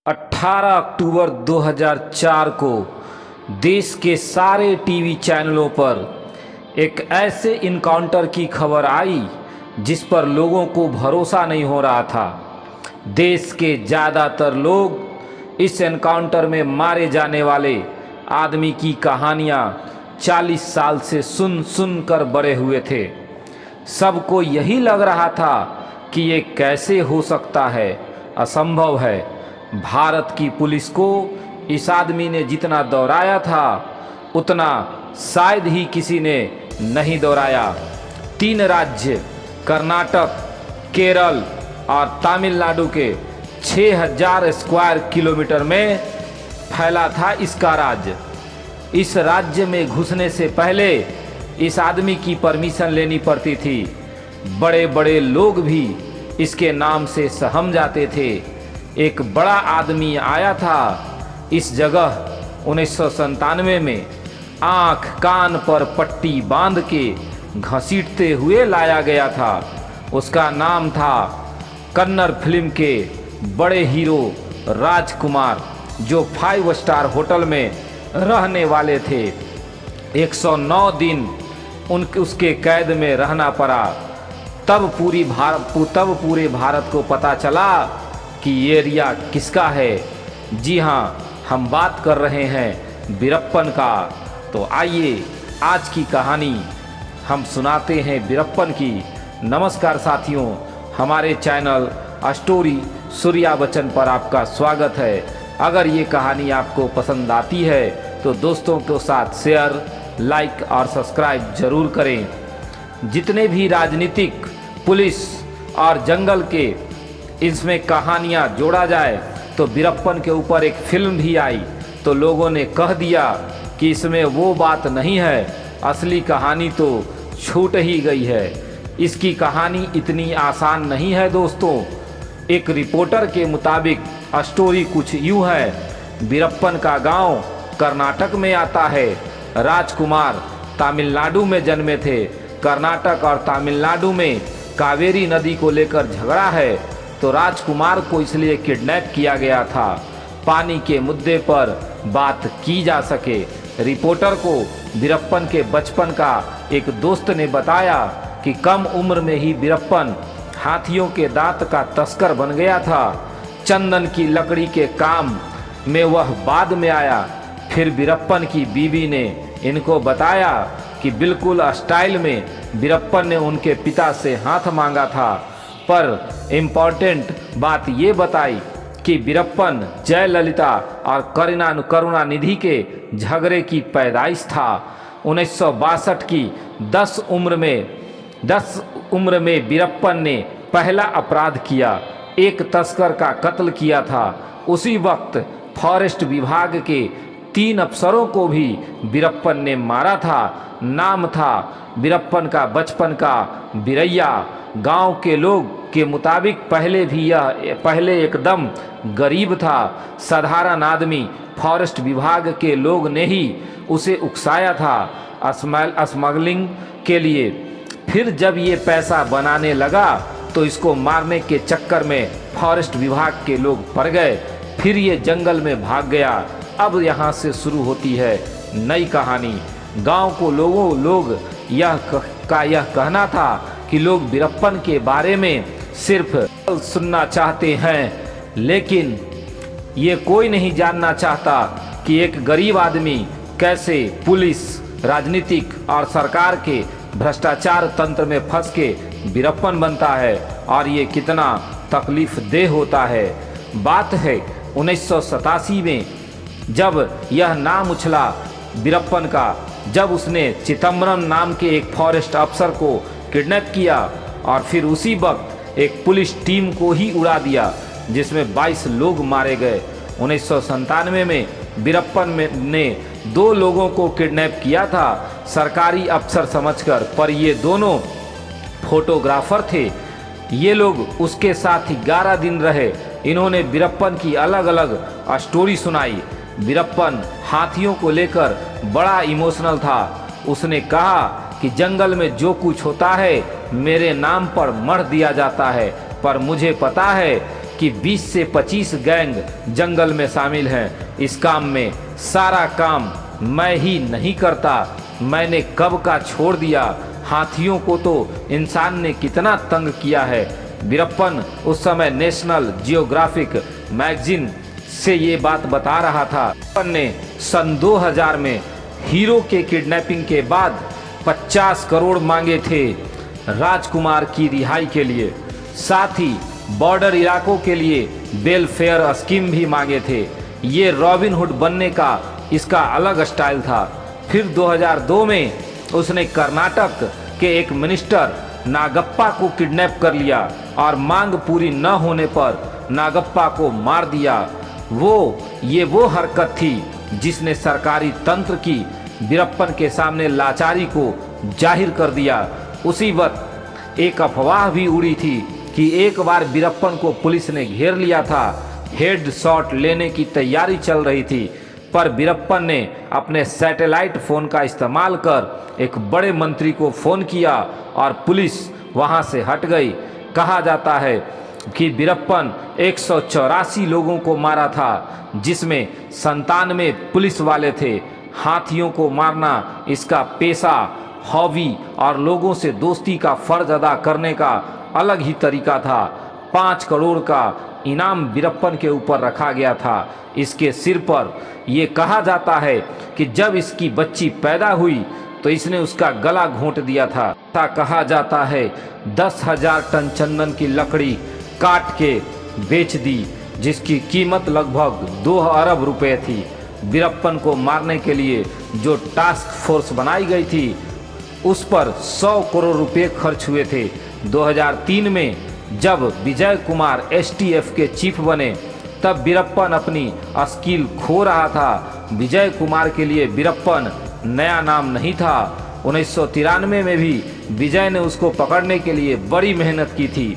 18 अक्टूबर 2004 को देश के सारे टीवी चैनलों पर एक ऐसे इनकाउंटर की खबर आई जिस पर लोगों को भरोसा नहीं हो रहा था। देश के ज़्यादातर लोग इस एनकाउंटर में मारे जाने वाले आदमी की कहानियाँ 40 साल से सुन कर बड़े हुए थे। सबको यही लग रहा था कि ये कैसे हो सकता है, असंभव है। भारत की पुलिस को इस आदमी ने जितना दौड़ाया था उतना शायद ही किसी ने नहीं दौड़ाया। 3 राज्य कर्नाटक, केरल और तमिलनाडु के 6000 स्क्वायर किलोमीटर में फैला था इसका राज्य। इस राज्य में घुसने से पहले इस आदमी की परमिशन लेनी पड़ती थी। बड़े बड़े लोग भी इसके नाम से सहम जाते थे। एक बड़ा आदमी आया था इस जगह 1997 में, आँख कान पर पट्टी बांध के घसीटते हुए लाया गया था। उसका नाम था कन्नड़ फिल्म के बड़े हीरो राजकुमार, जो 5 स्टार होटल में रहने वाले थे। 109 दिन उसके कैद में रहना पड़ा। तब पूरे भारत को पता चला कि ये एरिया किसका है। जी हाँ, हम बात कर रहे हैं वीरप्पन का। तो आइए आज की कहानी हम सुनाते हैं वीरप्पन की। नमस्कार साथियों, हमारे चैनल स्टोरी सूर्या बच्चन पर आपका स्वागत है। अगर ये कहानी आपको पसंद आती है तो दोस्तों के साथ शेयर, लाइक और सब्सक्राइब जरूर करें। जितने भी राजनीतिक, पुलिस और जंगल के इसमें कहानियाँ जोड़ा जाए तो वीरप्पन के ऊपर एक फिल्म भी आई, तो लोगों ने कह दिया कि इसमें वो बात नहीं है, असली कहानी तो छूट ही गई है। इसकी कहानी इतनी आसान नहीं है दोस्तों। एक रिपोर्टर के मुताबिक स्टोरी कुछ यूँ है। वीरप्पन का गांव कर्नाटक में आता है। राजकुमार तमिलनाडु में जन्मे थे। कर्नाटक और तमिलनाडु में कावेरी नदी को लेकर झगड़ा है, तो राजकुमार को इसलिए किडनैप किया गया था, पानी के मुद्दे पर बात की जा सके। रिपोर्टर को वीरप्पन के बचपन का एक दोस्त ने बताया कि कम उम्र में ही वीरप्पन हाथियों के दांत का तस्कर बन गया था। चंदन की लकड़ी के काम में वह बाद में आया। फिर वीरप्पन की बीवी ने इनको बताया कि बिल्कुल स्टाइल में वीरप्पन ने उनके पिता से हाथ मांगा था, पर इम्पोर्टेंट बात ये बताई कि वीरप्पन जयललिता और करुणानिधि के झगड़े की पैदाइश था। 1962 की 10 उम्र में वीरप्पन ने पहला अपराध किया, एक तस्कर का कत्ल किया था। उसी वक्त फॉरेस्ट विभाग के 3 अफसरों को भी वीरप्पन ने मारा था। नाम था वीरप्पन का बचपन का बिरैया। गांव के लोग के मुताबिक पहले एकदम गरीब था, साधारण आदमी। फॉरेस्ट विभाग के लोग ने ही उसे उकसाया था स्मगलिंग के लिए। फिर जब ये पैसा बनाने लगा तो इसको मारने के चक्कर में फॉरेस्ट विभाग के लोग पड़ गए। फिर ये जंगल में भाग गया। अब यहाँ से शुरू होती है नई कहानी। गांव को लोग यह कहना था कि लोग वीरप्पन के बारे में सिर्फ सुनना चाहते हैं, लेकिन ये कोई नहीं जानना चाहता कि एक गरीब आदमी कैसे पुलिस, राजनीतिक और सरकार के भ्रष्टाचार तंत्र में फंस के वीरप्पन बनता है और ये कितना तकलीफ देह होता है। बात है 1987 में, जब यह नाम उछला वीरप्पन का, जब उसने चिदम्बरम नाम के एक फॉरेस्ट अफसर को किडनैप किया और फिर उसी वक्त एक पुलिस टीम को ही उड़ा दिया, जिसमें 22 लोग मारे गए। 1997 में वीरप्पन ने 2 लोगों को किडनैप किया था सरकारी अफसर समझकर, पर ये दोनों फोटोग्राफर थे। ये लोग उसके साथ 11 दिन रहे। इन्होंने वीरप्पन की अलग अलग स्टोरी सुनाई। वीरप्पन हाथियों को लेकर बड़ा इमोशनल था। उसने कहा कि जंगल में जो कुछ होता है मेरे नाम पर मढ़ दिया जाता है, पर मुझे पता है कि 20 से 25 गैंग जंगल में शामिल हैं। इस काम में सारा काम मैं ही नहीं करता, मैंने कब का छोड़ दिया। हाथियों को तो इंसान ने कितना तंग किया है। वीरप्पन उस समय नेशनल जियोग्राफिक मैगजीन से ये बात बता रहा था। वीरप्पन ने सन 2000 में हीरो के किडनैपिंग के बाद 50 करोड़ मांगे थे राजकुमार की रिहाई के लिए। साथ ही बॉर्डर इलाकों के लिए वेलफेयर स्कीम भी मांगे थे। ये रॉबिन हुड बनने का इसका अलग स्टाइल था। फिर 2002 में उसने कर्नाटक के एक मिनिस्टर नागप्पा को किडनैप कर लिया और मांग पूरी न होने पर नागप्पा को मार दिया। वो हरकत थी जिसने सरकारी तंत्र की वीरप्पन के सामने लाचारी को जाहिर कर दिया। उसी वक्त एक अफवाह भी उड़ी थी कि एक बार वीरप्पन को पुलिस ने घेर लिया था, हेड शॉट लेने की तैयारी चल रही थी, पर वीरप्पन ने अपने सैटेलाइट फ़ोन का इस्तेमाल कर एक बड़े मंत्री को फ़ोन किया और पुलिस वहां से हट गई। कहा जाता है कि वीरप्पन 184 लोगों को मारा था, जिसमें 97 पुलिस वाले थे। हाथियों को मारना इसका पेशा, हॉबी और लोगों से दोस्ती का फर्ज अदा करने का अलग ही तरीका था। 5 करोड़ का इनाम वीरप्पन के ऊपर रखा गया था। इसके सिर पर यह कहा जाता है कि जब इसकी बच्ची पैदा हुई तो इसने उसका गला घोंट दिया था। कहा जाता है 10,000 टन चंदन की लकड़ी काट के बेच दी, जिसकी कीमत लगभग 2 अरब रुपए थी। वीरप्पन को मारने के लिए जो टास्क फोर्स बनाई गई थी उस पर 100 करोड़ रुपए खर्च हुए थे। 2003 में जब विजय कुमार एसटीएफ के चीफ बने तब वीरप्पन अपनी स्किल खो रहा था। विजय कुमार के लिए वीरप्पन नया नाम नहीं था। 1993 में भी विजय ने उसको पकड़ने के लिए बड़ी मेहनत की थी।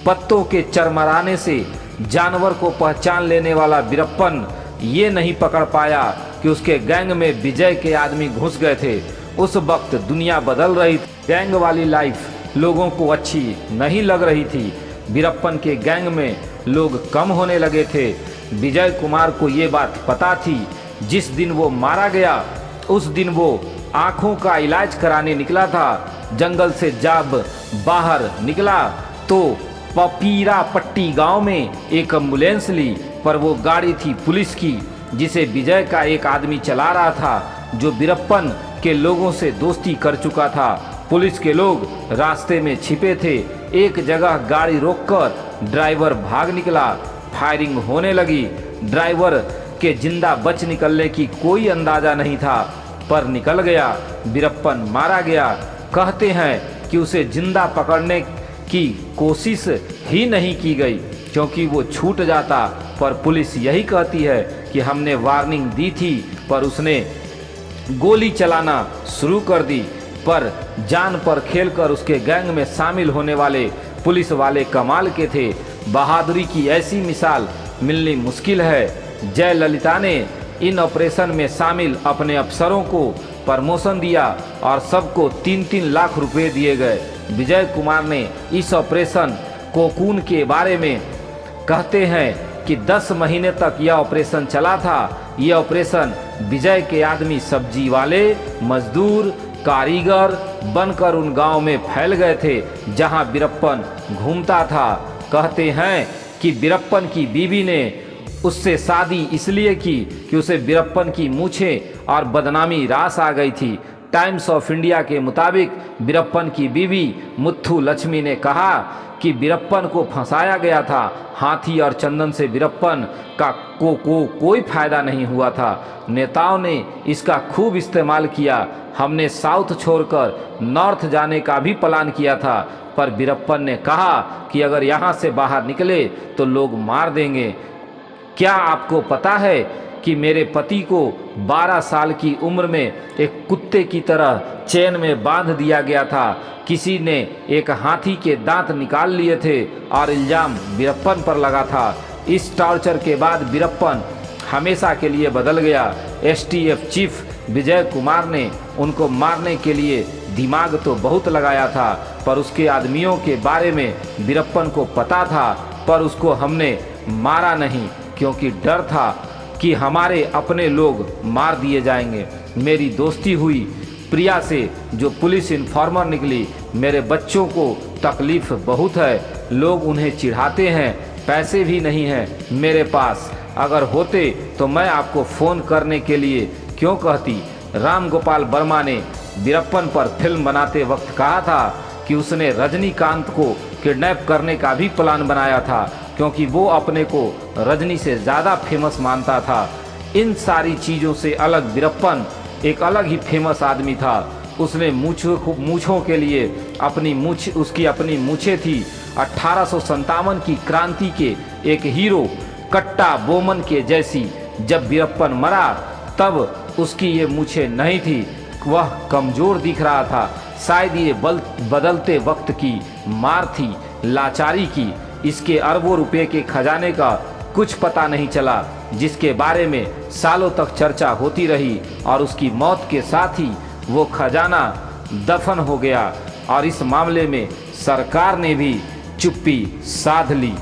पत्तों के चरमराने से जानवर को पहचान लेने वाला वीरप्पन ये नहीं पकड़ पाया कि उसके गैंग में विजय के आदमी घुस गए थे। उस वक्त दुनिया बदल रही थी। गैंग वाली लाइफ लोगों को अच्छी नहीं लग रही थी। वीरप्पन के गैंग में लोग कम होने लगे थे। विजय कुमार को ये बात पता थी। जिस दिन वो मारा गया उस दिन वो आँखों का इलाज कराने निकला था। जंगल से जब बाहर निकला तो पपीरा पट्टी गांव में एक एम्बुलेंस ली, पर वो गाड़ी थी पुलिस की, जिसे विजय का एक आदमी चला रहा था जो वीरप्पन के लोगों से दोस्ती कर चुका था। पुलिस के लोग रास्ते में छिपे थे। एक जगह गाड़ी रोककर ड्राइवर भाग निकला। फायरिंग होने लगी। ड्राइवर के जिंदा बच निकलने की कोई अंदाजा नहीं था, पर निकल गया। वीरप्पन मारा गया। कहते हैं कि उसे जिंदा पकड़ने की कोशिश ही नहीं की गई क्योंकि वो छूट जाता, पर पुलिस यही कहती है कि हमने वार्निंग दी थी, पर उसने गोली चलाना शुरू कर दी। पर जान पर खेलकर उसके गैंग में शामिल होने वाले पुलिस वाले कमाल के थे। बहादुरी की ऐसी मिसाल मिलनी मुश्किल है। जयललिता ने इन ऑपरेशन में शामिल अपने अफसरों को प्रमोशन दिया और सबको 3-3 लाख रुपए दिए गए। विजय कुमार ने इस ऑपरेशन कोकून के बारे में कहते हैं कि 10 महीने तक यह ऑपरेशन चला था। यह ऑपरेशन विजय के आदमी सब्जी वाले, मजदूर, कारीगर बनकर उन गांव में फैल गए थे जहां वीरप्पन घूमता था। कहते हैं कि वीरप्पन की बीवी ने उससे शादी इसलिए की कि उसे वीरप्पन की मूछें और बदनामी रास आ गई थी। टाइम्स ऑफ इंडिया के मुताबिक वीरप्पन की बीवी मुथु लक्ष्मी ने कहा कि वीरप्पन को फंसाया गया था। हाथी और चंदन से वीरप्पन का कोई फायदा नहीं हुआ था। नेताओं ने इसका खूब इस्तेमाल किया। हमने साउथ छोड़कर नॉर्थ जाने का भी प्लान किया था, पर वीरप्पन ने कहा कि अगर यहाँ से बाहर निकले तो लोग मार देंगे। क्या आपको पता है कि मेरे पति को 12 साल की उम्र में एक कुत्ते की तरह चेन में बांध दिया गया था। किसी ने एक हाथी के दांत निकाल लिए थे और इल्जाम वीरप्पन पर लगा था। इस टॉर्चर के बाद वीरप्पन हमेशा के लिए बदल गया। एसटीएफ चीफ विजय कुमार ने उनको मारने के लिए दिमाग तो बहुत लगाया था, पर उसके आदमियों के बारे में वीरप्पन को पता था। पर उसको हमने मारा नहीं, क्योंकि डर था कि हमारे अपने लोग मार दिए जाएंगे। मेरी दोस्ती हुई प्रिया से, जो पुलिस इन्फॉर्मर निकली। मेरे बच्चों को तकलीफ़ बहुत है, लोग उन्हें चिढ़ाते हैं, पैसे भी नहीं हैं मेरे पास। अगर होते तो मैं आपको फ़ोन करने के लिए क्यों कहती। राम गोपाल वर्मा ने वीरप्पन पर फिल्म बनाते वक्त कहा था कि उसने रजनीकांत को किडनैप करने का भी प्लान बनाया था, क्योंकि वो अपने को रजनी से ज़्यादा फेमस मानता था। इन सारी चीज़ों से अलग वीरप्पन एक अलग ही फेमस आदमी था। उसने मूछों के लिए उसकी अपनी मूछें थी। 1857 की क्रांति के एक हीरो कट्टा बोमन के जैसी। जब वीरप्पन मरा तब उसकी ये मूछें नहीं थी, वह कमज़ोर दिख रहा था। शायद ये बदलते वक्त की मार थी, लाचारी की। इसके अरबों रुपए के खजाने का कुछ पता नहीं चला, जिसके बारे में सालों तक चर्चा होती रही, और उसकी मौत के साथ ही वो खजाना दफन हो गया और इस मामले में सरकार ने भी चुप्पी साध ली।